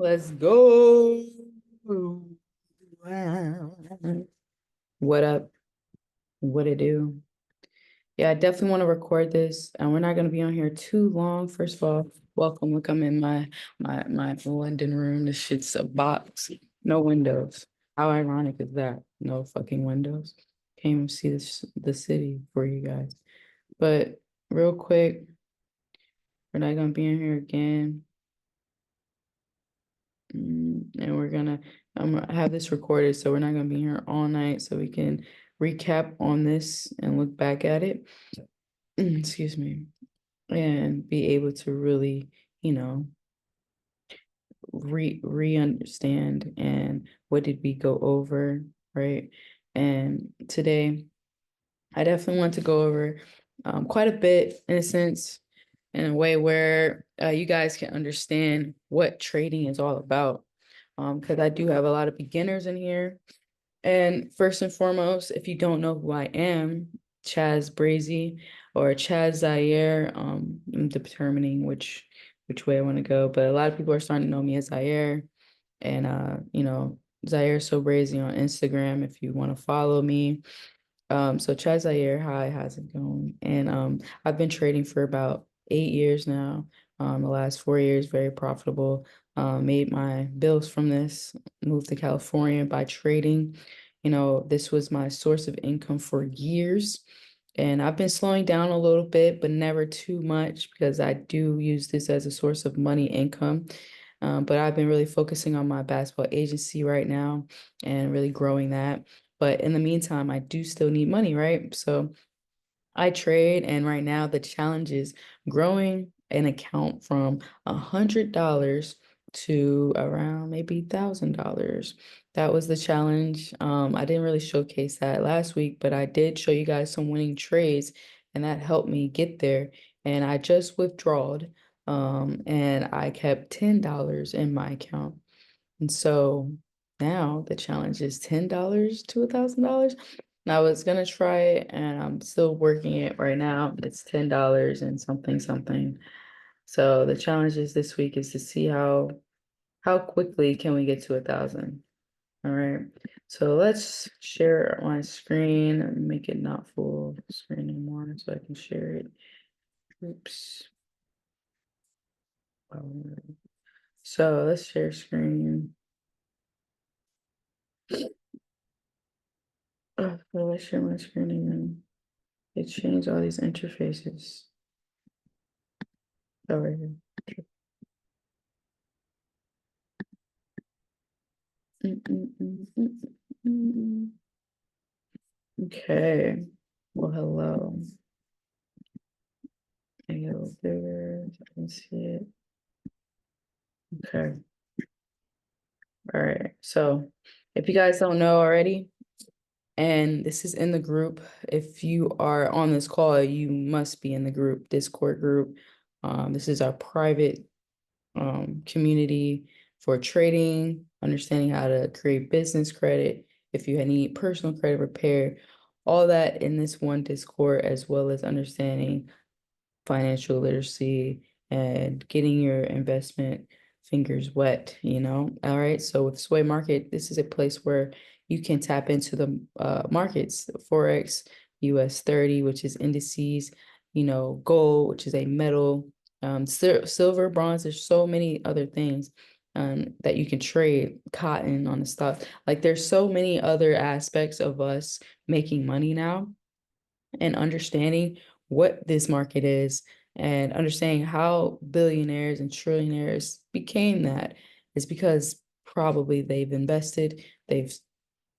Let's go. What up? What it do? Yeah, I definitely want to record this, and we're not going to be on here too long. First of all, welcome. Look, I'm in my London room. This shit's a box, no windows. How ironic is that? No fucking windows. Can't even see the city for you guys. But real quick, we're not gonna be in here again. And I'm gonna have this recorded, so we're not gonna be here all night, so we can recap on this and look back at it. Excuse me, and be able to really, you know, re-understand and what did we go over, right? And today, I definitely want to go over quite a bit in a sense, in a way where you guys can understand what trading is all about. Because I do have a lot of beginners in here. And first and foremost, if you don't know who I am, Chaz Brazy or Chaz Zaire, I'm determining which way I want to go. But a lot of people are starting to know me as Zaire. And Zaire So Brazy on Instagram if you want to follow me. So Chaz Zaire, hi, how's it going? And I've been trading for about 8 years now. The last 4 years, very profitable. Made my bills from this, moved to California by trading. This was my source of income for years. And I've been slowing down a little bit, but never too much because I do use this as a source of money income. But I've been really focusing on my basketball agency right now and really growing that. But in the meantime, I do still need money, right? So I trade, and right now the challenge is growing an account from $100 to around maybe $1,000. That was the challenge. I didn't really showcase that last week, but I did show you guys some winning trades, and that helped me get there. And I just withdrawed, and I kept $10 in my account. And so now the challenge is $10 to $1,000. And I was gonna try it and I'm still working it right now. It's $10 and something something. So the challenge is this week is to see how quickly can we get to 1,000. All right. So let's share my screen and make it not full screen anymore so I can share it. Oops. So let's share screen. Oh, let's share my screen again. They changed all these interfaces. Oh, right here. Mm. Okay. Well, hello. I get a little bigger so I can see it. Okay. All right. So if you guys don't know already, and this is in the group, if you are on this call, you must be in the group, Discord group. This is our private community for trading, understanding how to create business credit, if you need personal credit repair, all that in this one Discord, as well as understanding financial literacy and getting your investment fingers wet, All right. So with Sway Market, this is a place where you can tap into the markets, Forex, US 30, which is indices, gold, which is a metal, silver, bronze. There's so many other things that you can trade, cotton on the stock. Like there's so many other aspects of us making money now and understanding what this market is and understanding how billionaires and trillionaires became that is because probably they've invested, they've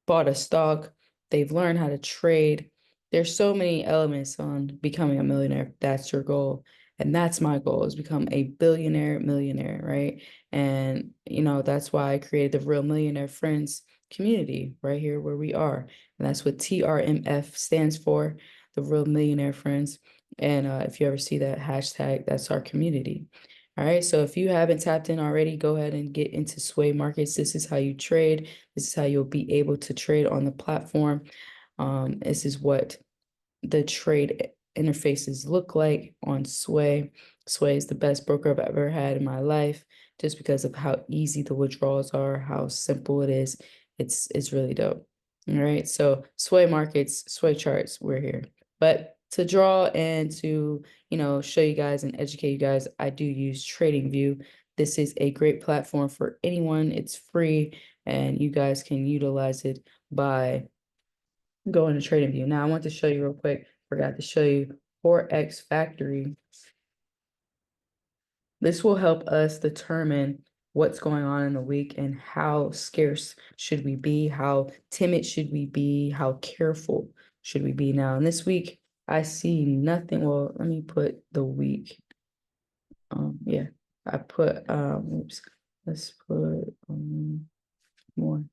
bought a stock, they've learned how to trade. There's so many elements on becoming a millionaire if that's your goal. And that's my goal is become a billionaire millionaire, right? And that's why I created the Real Millionaire Friends community right here where we are. And that's what TRMF stands for, the Real Millionaire Friends. And if you ever see that hashtag, that's our community. All right. So if you haven't tapped in already, go ahead and get into Sway Markets. This is how you trade. This is how you'll be able to trade on the platform. This is what the trade interfaces look like on Sway. Sway is the best broker I've ever had in my life, just because of how easy the withdrawals are, how simple it is. It's really dope. All right. So Sway markets, Sway charts, we're here. But to draw and to, show you guys and educate you guys, I do use TradingView. This is a great platform for anyone. It's free and you guys can utilize it by going to TradingView. Now I want to show you real quick. Forgot to show you Forex Factory. This will help us determine what's going on in the week and how scarce should we be, how timid should we be, how careful should we be. Now, in this week, I see nothing. Well, let me put the week. Yeah, I put, oops, let's put more.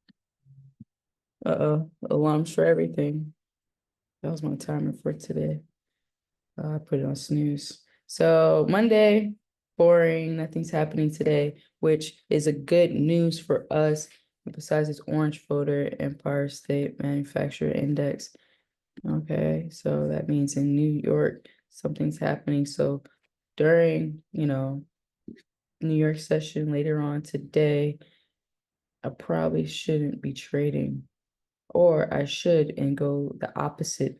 Alarms for everything. That was my timer for today. I put it on snooze. So Monday, boring, nothing's happening today, which is a good news for us. Besides this orange folder, Empire State Manufacturer Index. Okay, so that means in New York, something's happening. So during, New York session later on today, I probably shouldn't be trading, or I should and go the opposite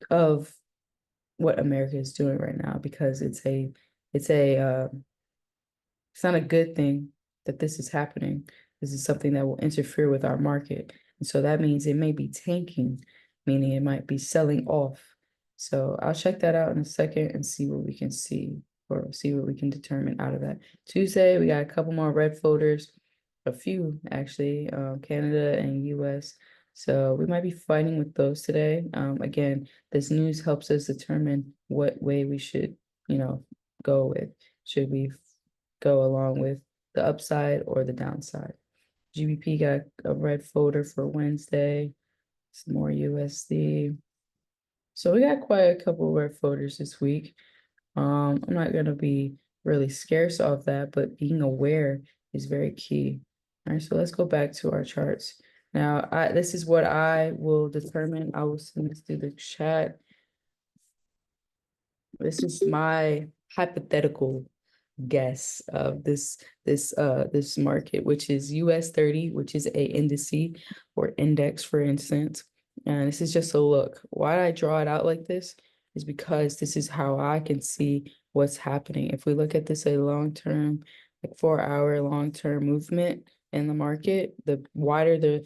of what America is doing right now, because it's not a good thing that this is happening. This is something that will interfere with our market. And so that means it may be tanking, meaning it might be selling off. So I'll check that out in a second and see what we can see, or see what we can determine out of that. Tuesday, we got a couple more red folders, a few actually, Canada and US. So we might be fighting with those today. Again, this news helps us determine what way we should, go with. Should we go along with the upside or the downside? GBP got a red folder for Wednesday, some more USD. So we got quite a couple of red folders this week. I'm not gonna be really scarce off that, but being aware is very key. All right, so let's go back to our charts. Now, this is what I will determine. I will send this to the chat. This is my hypothetical guess of this market, which is US 30, which is a indice or index, for instance. And this is just a look. Why I draw it out like this is because this is how I can see what's happening. If we look at this a long-term, like 4-hour long-term movement in the market, the wider the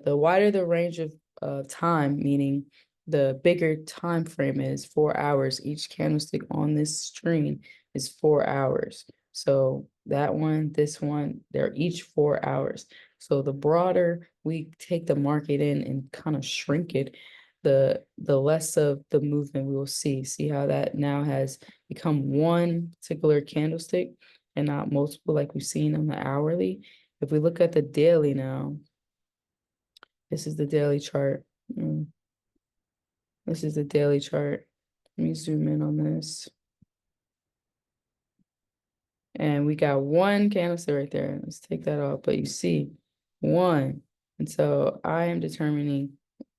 wider the range of time, meaning the bigger time frame is 4 hours. Each candlestick on this screen is 4 hours. So that one, this one, they're each 4 hours. So the broader we take the market in and kind of shrink it, the less of the movement we will see. See how that now has become one particular candlestick and not multiple like we've seen on the hourly. If we look at the daily now, this is the daily chart. This is the daily chart. Let me zoom in on this. And we got one candlestick right there. Let's take that off. But you see, one. And so I am determining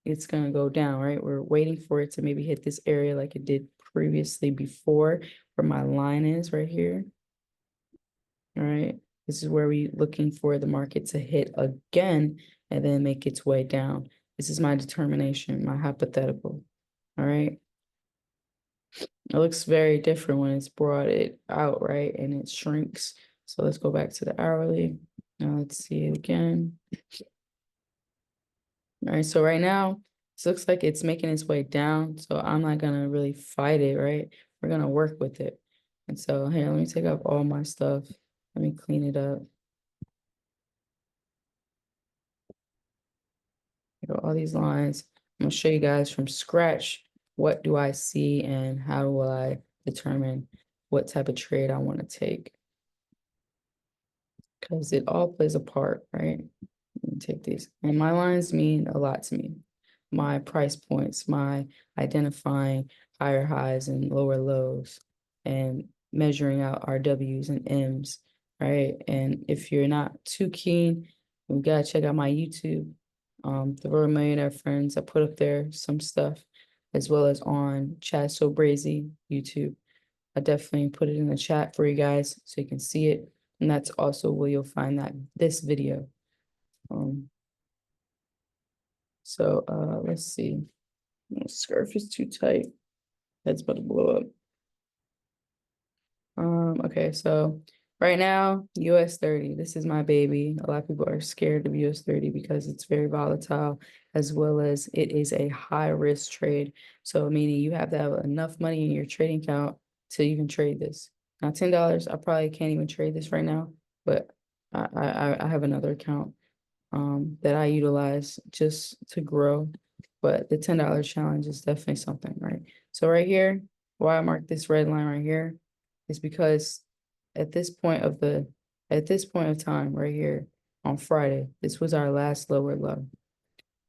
it's going to go down, right? We're waiting for it to maybe hit this area like it did previously before, where my line is right here. All right. This is where we're looking for the market to hit again and then make its way down. This is my determination, my hypothetical. All right. It looks very different when it's brought it out, right? And it shrinks. So let's go back to the hourly. Now let's see it again. All right, so right now, it looks like it's making its way down. So I'm not gonna really fight it, right? We're gonna work with it. And so here, let me take off all my stuff. Let me clean it up. All these lines. I'm gonna show you guys from scratch, what do I see and how will I determine what type of trade I want to take. Because it all plays a part, right? Let me take these. And my lines mean a lot to me. My price points, my identifying higher highs and lower lows, and measuring out our W's and M's, right? And if you're not too keen, you gotta check out my YouTube, The Royal Millionaire Friends. I put up there some stuff, as well as on Chad So Brazy YouTube. I definitely put it in the chat for you guys so you can see it. And that's also where you'll find this video. So let's see. Scarf is too tight. That's about to blow up. Okay, so right now, US 30. This is my baby. A lot of people are scared of US 30 because it's very volatile, as well as it is a high risk trade. So meaning you have to have enough money in your trading account to even trade this. Now, $10, I probably can't even trade this right now, but I have another account that I utilize just to grow. But the $10 challenge is definitely something, right? So right here, why I marked this red line right here is because at this point of time right here on Friday, this was our last lower low.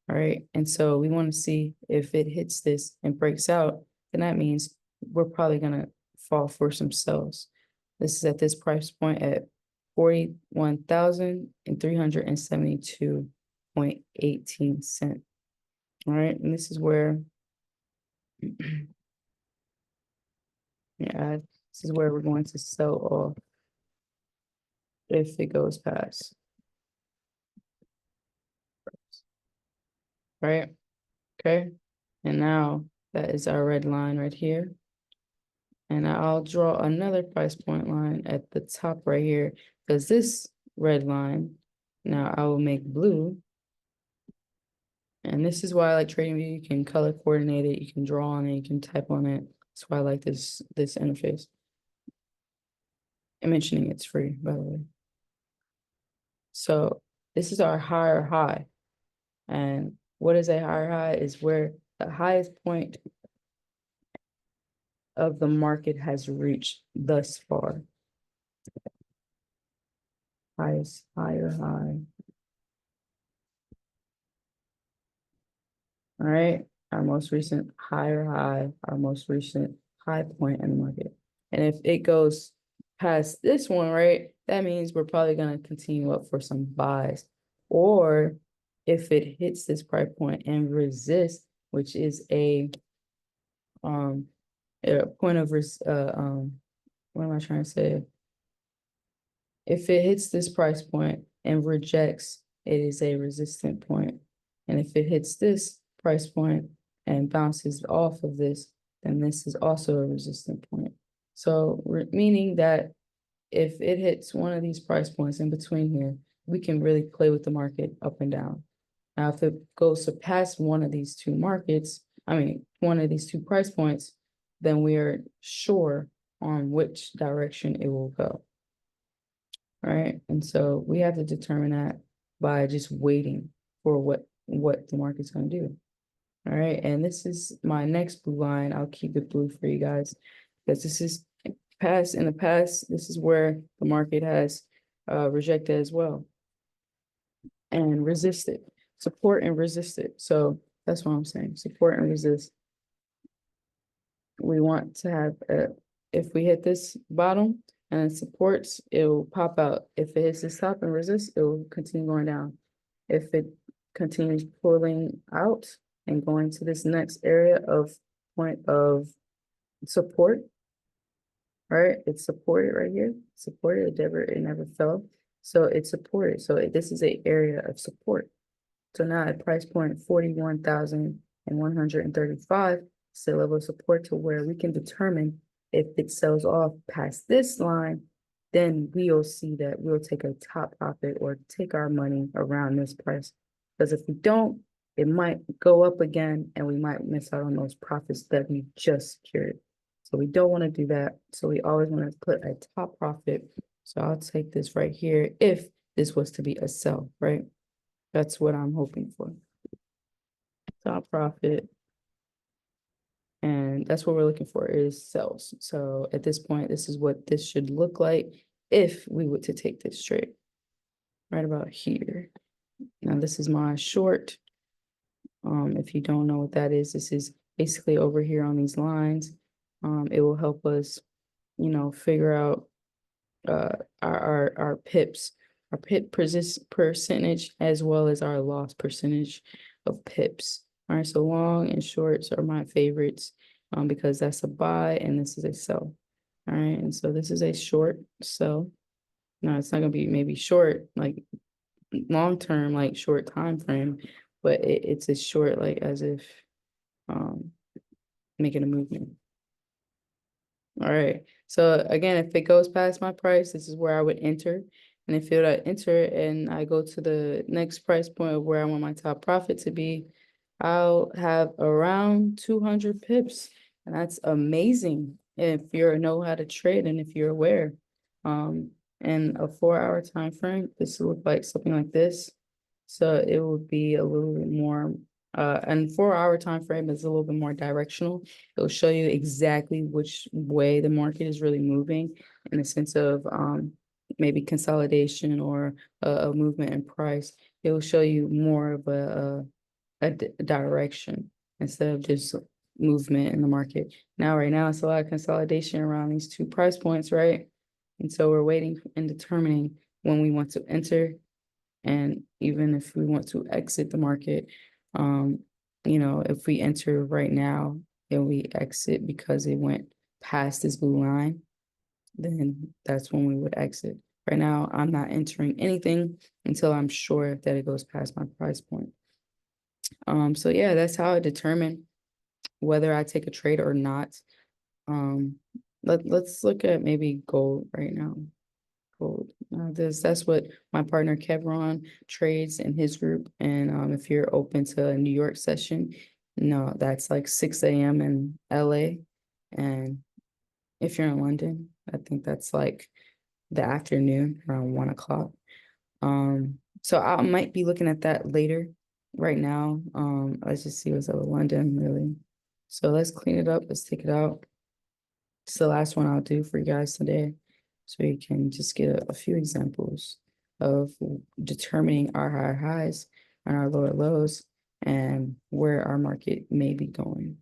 All right. And so we want to see if it hits this and breaks out, then that means we're probably gonna fall for some sells. This is at this price point at 41,372.18 cents. All right, and this is where yeah, this is where we're going to sell off if it goes past. Right? Okay. And now that is our red line right here. And I'll draw another price point line at the top right here, because this red line, now I will make blue. And this is why I like TradingView. You can color coordinate it, you can draw on it, you can type on it. That's why I like this interface. I'm mentioning it's free, by the way. So this is our higher high. And what is a higher high? Is where the highest point of the market has reached thus far. Highest, higher high. All right, our most recent higher high, our most recent high point in the market. And if it goes past this one, right, that means we're probably going to continue up for some buys. Or if it hits this price point and resist, which is a point of what am I trying to say? If it hits this price point and rejects, it is a resistant point. And if it hits this price point and bounces off of this, then this is also a resistant point. So meaning that if it hits one of these price points in between here, we can really play with the market up and down. Now, if it goes to pass one of these two markets, one of these two price points, then we are sure on which direction it will go. All right. And so we have to determine that by just waiting for what the market's going to do. All right. And this is my next blue line. I'll keep it blue for you guys because this is in the past, this is where the market has rejected as well and resisted, support and resist it. So that's what I'm saying, support and resist. We want to have if we hit this bottom and it supports, it will pop out. If it hits this top and resist, it will continue going down. If it continues pulling out and going to this next area of point of support, right? It's supported right here, supported, it never fell. So it's supported. So this is an area of support. So now at price point 41,135, it's a level of support to where we can determine if it sells off past this line, then we'll see that we'll take a top profit or take our money around this price. Because if we don't, it might go up again and we might miss out on those profits that we just secured. So we don't want to do that. So we always want to put a top profit. So I'll take this right here if this was to be a sell, right? That's what I'm hoping for. Top profit. And that's what we're looking for is sells. So at this point, this is what this should look like if we were to take this trade. Right about here. Now this is my short. If you don't know what that is, this is basically over here on these lines. It will help us, figure out our pips, our pip percentage, as well as our loss percentage of pips. All right, so long and shorts are my favorites because that's a buy and this is a sell. All right, and so this is a short sell. No, it's not gonna be maybe short, like long term, like short time frame, but it's a short, like as if um making a movement. All right. So again, if it goes past my price, this is where I would enter. And if it I enter and I go to the next price point of where I want my top profit to be, I'll have around 200 pips. And that's amazing if you know how to trade and if you're aware. Um, in a 4 hour time frame, this will look like something like this. So it would be a little bit more, and 4 hour time frame is a little bit more directional. It'll show you exactly which way the market is really moving in the sense of maybe consolidation or a movement in price. It will show you more of a direction instead of just movement in the market. Now, right now, it's a lot of consolidation around these two price points, right? And so we're waiting and determining when we want to enter and even if we want to exit the market, um, if we enter right now and we exit because it went past this blue line, then that's when we would exit. Right now, I'm not entering anything until I'm sure that it goes past my price point. So yeah, that's how I determine whether I take a trade or not. Um, let's look at maybe gold right now. Gold. That's what my partner Kevron trades in his group. And if you're open to a New York session, no, that's like 6 a.m. in LA. And if you're in London, I think that's like the afternoon around 1 o'clock. So I might be looking at that later. Right now, let's just see what's up with London, really. So let's clean it up. Let's take it out. It's the last one I'll do for you guys today. So you can just get a few examples of determining our higher highs and our lower lows and where our market may be going.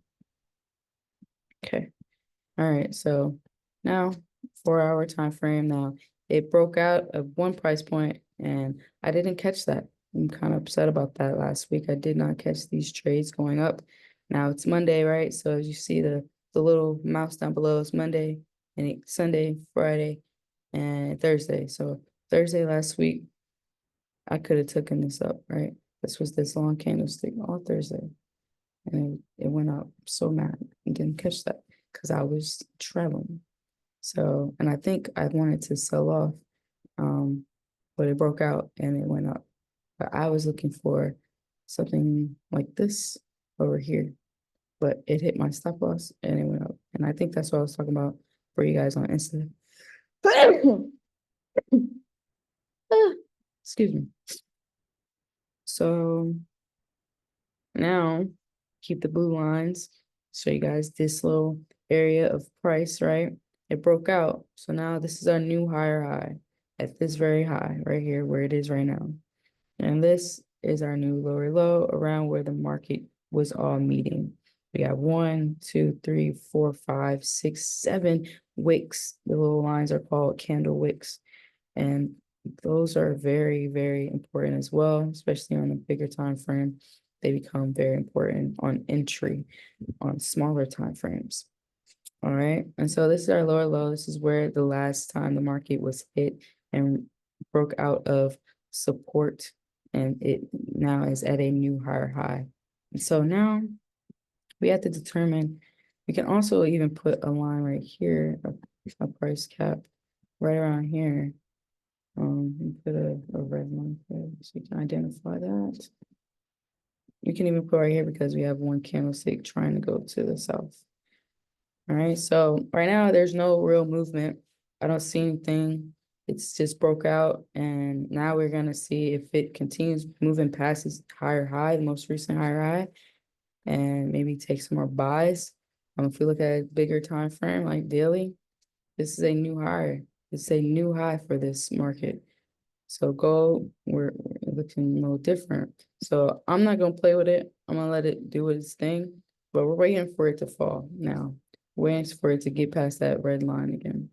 Okay. All right. So now 4 hour time frame. Now it broke out of one price point and I didn't catch that. I'm kind of upset about that last week. I did not catch these trades going up. Now it's Monday, right? So as you see the little mouse down below is Monday and Sunday, Friday, and Thursday. So Thursday last week, I could have taken this up, right? This was this long candlestick all Thursday. And it went up so mad and didn't catch that because I was traveling. So, and I think I wanted to sell off, but it broke out and it went up. But I was looking for something like this over here, but it hit my stop loss and it went up. And I think that's what I was talking about for you guys on Insta. Excuse me. So now keep the blue lines. Show you guys this little area of price, right? It broke out. So now this is our new higher high at this very high right here where it is right now. And this is our new lower low around where the market was all meeting. We got 1, 2, 3, 4, 5, 6, 7 wicks. The little lines are called candle wicks. And those are very, very important as well, especially on a bigger time frame. They become very important on entry on smaller time frames. All right. And so this is our lower low. This is where the last time the market was hit and broke out of support. And it now is at a new higher high. And so now we have to determine, we can also even put a line right here, a price cap right around here. And put a red line there so you can identify that. You can even put right here because we have one candlestick trying to go to the south. All right, so right now there's no real movement. I don't see anything. It's just broke out, and now we're gonna see if it continues moving past this higher high, the most recent higher high, and maybe take some more buys. If we look at a bigger time frame like daily, this is a new high. It's a new high for this market. So gold, we're looking a little different. So I'm not gonna play with it. I'm gonna let it do its thing, but we're waiting for it to fall now. Waiting for it to get past that red line again.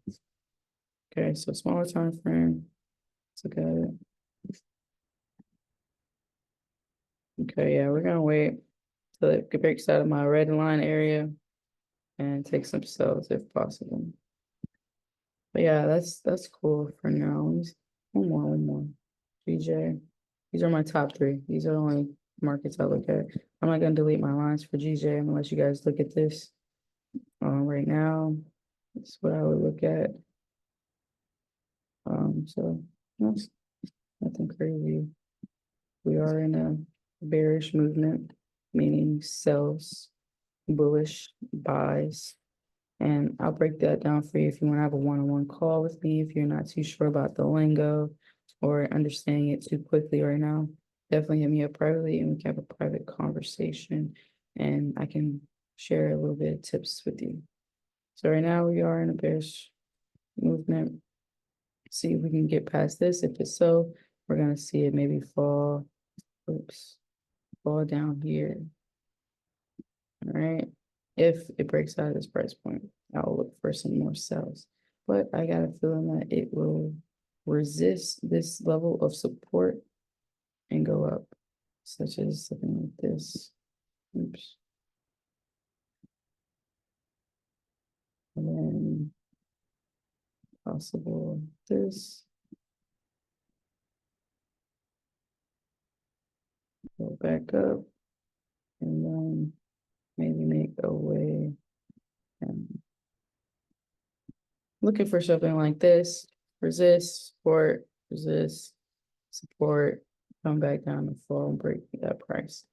Okay, so smaller time frame. Let's look at it. Okay, yeah, we're gonna wait till it breaks out of my red line area and take some sells if possible. But yeah, that's cool for now. One more. GJ. These are my top three. These are the only markets I look at. I'm not gonna delete my lines for GJ. I'm gonna let you guys look at this. Right now, that's what I would look at. So that's nothing crazy. We are in a bearish movement, meaning sells, bullish buys. And I'll break that down for you if you want to have a one-on-one call with me, if you're not too sure about the lingo or understanding it too quickly right now. Definitely hit me up privately and we can have a private conversation and I can share a little bit of tips with you. So right now we are in a bearish movement. See if we can get past this. If it's so, we're gonna see it maybe fall, fall down here. All right. If it breaks out of this price point, I'll look for some more sells. But I got a feeling that it will resist this level of support and go up, such as something like this. Oops. And then possible this. Go back up and then maybe make a way and looking for something like this. Resist, support, come back down and fall and break that price.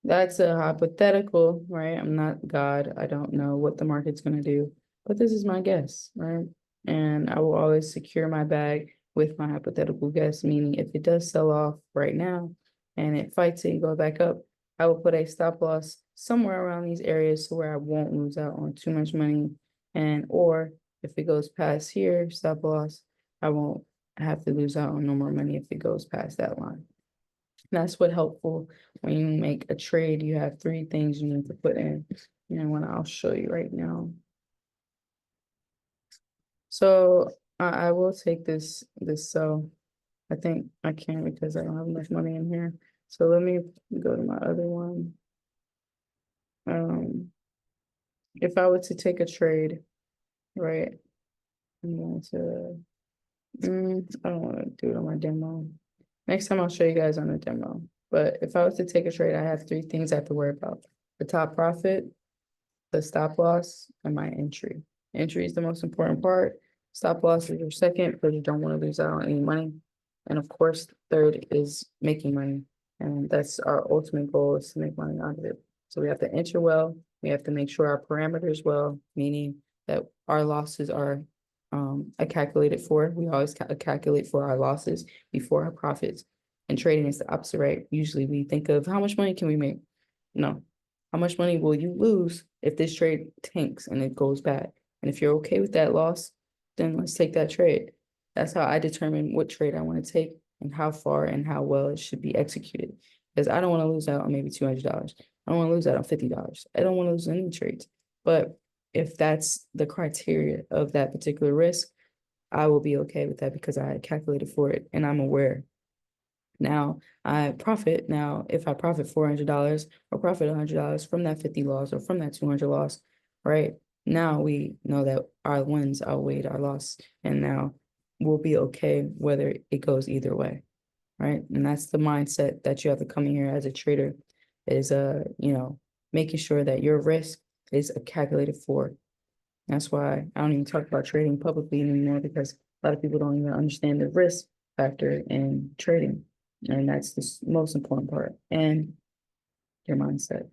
That's a hypothetical, right? I'm not God. I don't know what the market's going to do, but this is my guess, right? And I will always secure my bag with my hypothetical guess, meaning if it does sell off right now and it fights it and go back up, I will put a stop loss somewhere around these areas so where I won't lose out on too much money. And or if it goes past here, stop loss, I won't have to lose out on no more money if it goes past that line. That's what helpful when you make a trade. You have three things you need to put in. And when I'll show you right now. So I will take this sell. I think I can because I don't have enough money in here. So let me go to my other one. If I were to take a trade, right? I'm going to I don't want to do it on my demo. Next time I'll show you guys on the demo. But if I was to take a trade, I have three things I have to worry about. The top profit, the stop loss, and my entry. Entry is the most important part. Stop loss is your second because you don't want to lose out on any money. And of course, third is making money. And that's our ultimate goal is to make money out of it. So we have to enter well. We have to make sure our parameters well, meaning that our losses are calculated for. We always calculate for our losses before our profits. And trading is the opposite, right? Usually we think of how much money can we make? No. How much money will you lose if this trade tanks and it goes bad? And if you're okay with that loss, then let's take that trade. That's how I determine what trade I want to take and how far and how well it should be executed. Because I don't want to lose out on maybe $200. I don't want to lose out on $50. I don't want to lose any trades. But if that's the criteria of that particular risk, I will be okay with that because I calculated for it and I'm aware. Now I profit. Now, if I profit $400 or profit $100 from that 50 loss or from that 200 loss, right? Now we know that our wins outweighed our loss, and now we'll be okay whether it goes either way, right? And that's the mindset that you have to come in here as a trader is making sure that your risk is calculated for. That's why I don't even talk about trading publicly anymore because a lot of people don't even understand the risk factor in trading. And that's the most important part. And your mindset.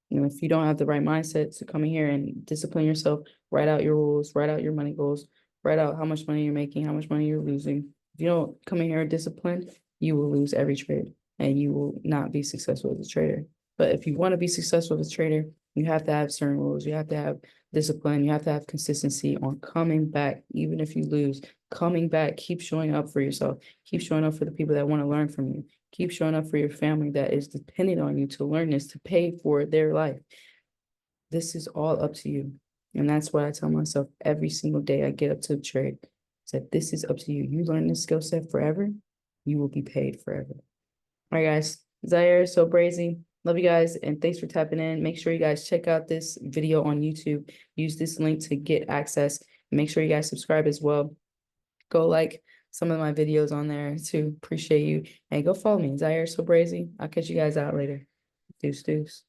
If you don't have the right mindset to come in here and discipline yourself, write out your rules, write out your money goals, write out how much money you're making, how much money you're losing. If you don't come in here disciplined, you will lose every trade and you will not be successful as a trader. But if you want to be successful as a trader, you have to have certain rules. You have to have discipline. You have to have consistency on coming back, even if you lose. Coming back, keep showing up for yourself. Keep showing up for the people that want to learn from you. Keep showing up for your family that is dependent on you to learn this, to pay for their life. This is all up to you. And that's what I tell myself every single day I get up to the trade. That this is up to you. You learn this skill set forever, you will be paid forever. All right, guys. Zaire, so brazy. Love you guys, and thanks for tapping in. Make sure you guys check out this video on YouTube. Use this link to get access. Make sure you guys subscribe as well. Go like some of my videos on there too. Appreciate you. And go follow me, Zaire So Brazy. I'll catch you guys out later. Deuce, deuce.